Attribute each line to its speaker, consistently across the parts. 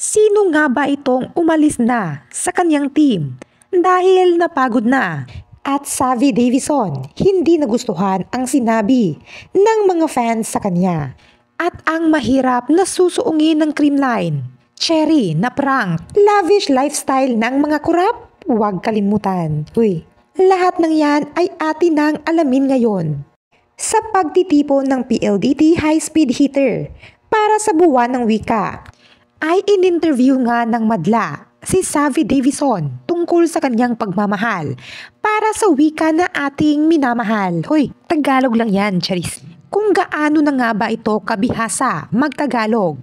Speaker 1: Sino nga ba itong umalis na sa kanyang team dahil napagod na? At Savvy Davison, hindi nagustuhan ang sinabi ng mga fans sa kanya. At ang mahirap na susuungin ng Creamline, Cherry na prank, lavish lifestyle ng mga kurap, huwag kalimutan. Lahat ng yan ay atin nang alamin ngayon. Sa pagtitipon ng PLDT high-speed heater para sa buwan ng wika, ay in-interview nga ng madla si Savvy Davison tungkol sa kanyang pagmamahal para sa wika na ating minamahal. Tagalog lang yan, Charis. Kung gaano na nga ba ito kabihasa magtagalog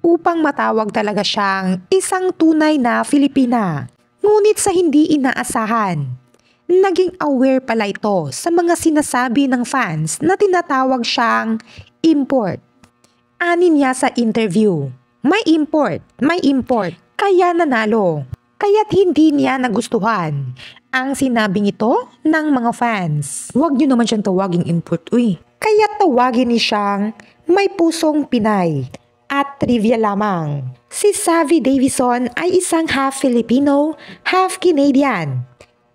Speaker 1: upang matawag talaga siyang isang tunay na Filipina. Ngunit sa hindi inaasahan, naging aware pala ito sa mga sinasabi ng fans na tinatawag siyang import. Anin niya sa interview, may import, kaya nanalo. Kaya't hindi niya nagustuhan ang sinabing ito ng mga fans. Huwag niyo naman siyang tawaging import, Kaya't tawagin niya siyang may pusong Pinay. At trivia lamang, si Savvy Davison ay isang half Filipino, half Canadian.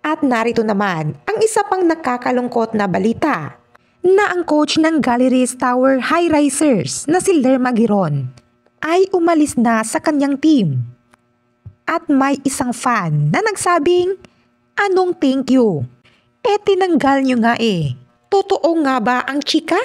Speaker 1: At narito naman ang isa pang nakakalungkot na balita na ang coach ng Galleries Tower High Risers na si Lerma Giron ay umalis na sa kanyang team. At may isang fan na nagsabing, anong thank you? Tinanggal nyo nga Totoo nga ba ang chika?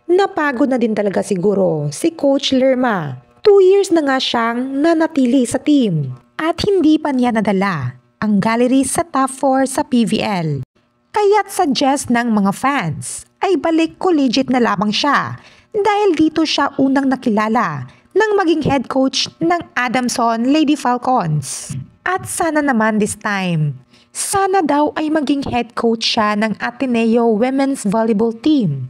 Speaker 1: Napagod na din talaga siguro si Coach Lerma. 2 years na nga siyang nanatili sa team at hindi pa niya nadala ang Galleries sa top 4 sa PVL. Kaya't suggest ng mga fans ay balik collegiate na lamang siya dahil dito siya unang nakilala ng maging head coach ng Adamson Lady Falcons. At sana naman this time, sana daw ay maging head coach siya ng Ateneo Women's Volleyball Team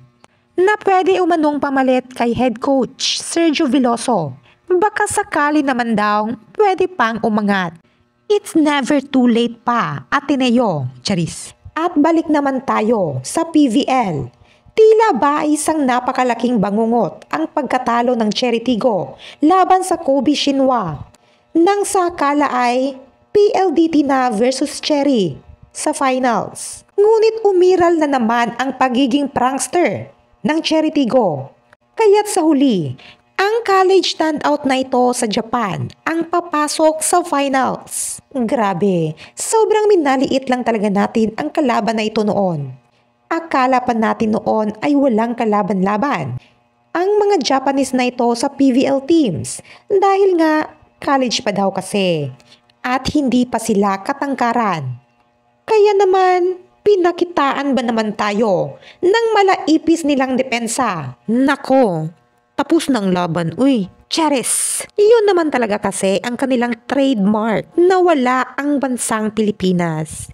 Speaker 1: na pwede umanong pamalit kay head coach Sergio Veloso. Baka sakali naman daw pwede pang umangat. It's never too late pa, Ateneo, Charis. At balik naman tayo sa PVL. Tila ba isang napakalaking bangungot ang pagkatalo ng Cherry Tigo laban sa Kobe Shinwa nang sa akala ay PLDT na versus Cherry sa finals. Ngunit umiral na naman ang pagiging prankster ng Cherry Tigo. Kaya't sa huli, ang college standout na ito sa Japan ang papasok sa finals. Grabe, sobrang minaliit lang talaga natin ang kalaban na ito noon. Akala pa natin noon ay walang kalaban-laban ang mga Japanese na ito sa PVL teams dahil nga college pa daw kasi at hindi pa sila katangkaran. Kaya naman, pinakitaan ba naman tayo ng malaipis nilang depensa? Nako, tapos ng laban, Charis. Iyon naman talaga kasi ang kanilang trademark na wala ang bansang Pilipinas.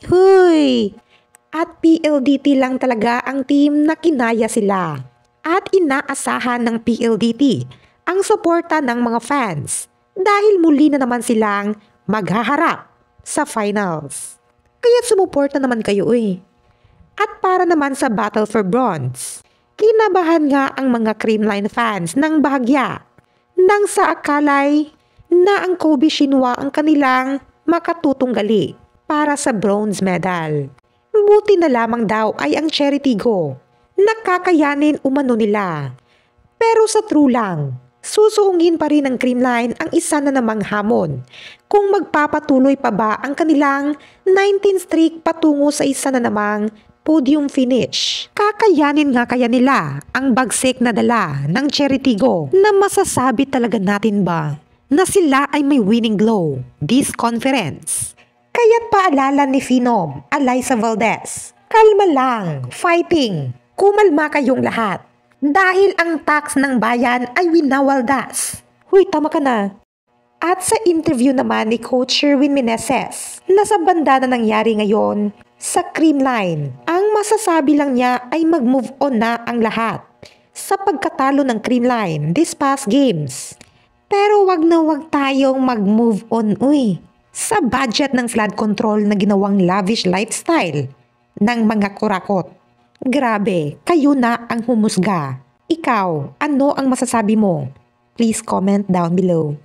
Speaker 1: At PLDT lang talaga ang team na kinaya sila. At inaasahan ng PLDT ang suporta ng mga fans dahil muli na naman silang maghaharap sa finals. Kaya sumuporta naman kayo At para naman sa Battle for Bronze, kinabahan nga ang mga Creamline fans ng bahagya nang sa akalay na ang Kobe Shinwa ang kanilang makatutunggali para sa bronze medal. Buti na lamang daw ay ang Cherry Tigo nakakayanin umano nila. Pero sa true lang, susuungin pa rin ng Creamline ang isa na namang hamon kung magpapatuloy pa ba ang kanilang 19 streak patungo sa isa na namang podium finish. Kakayanin nga kaya nila ang bagsik na dala ng Cherry Tigo na masasabi talaga natin ba na sila ay may winning glow this conference. Kaya't paalala ni Phenom, Alyssa Valdez, kalma lang, fighting, kumalma kayong lahat. Dahil ang tax ng bayan ay winawaldas. Tama ka na. At sa interview naman ni Coach Sherwin Meneses na sa banda na nangyari ngayon sa Creamline, ang masasabi lang niya ay mag-move on na ang lahat sa pagkatalo ng Creamline this past games. Pero wag na wag tayong mag-move on sa budget ng flood control na ginawang lavish lifestyle ng mga kurakot. Grabe, kayo na ang humusga. Ikaw, ano ang masasabi mo? Please comment down below.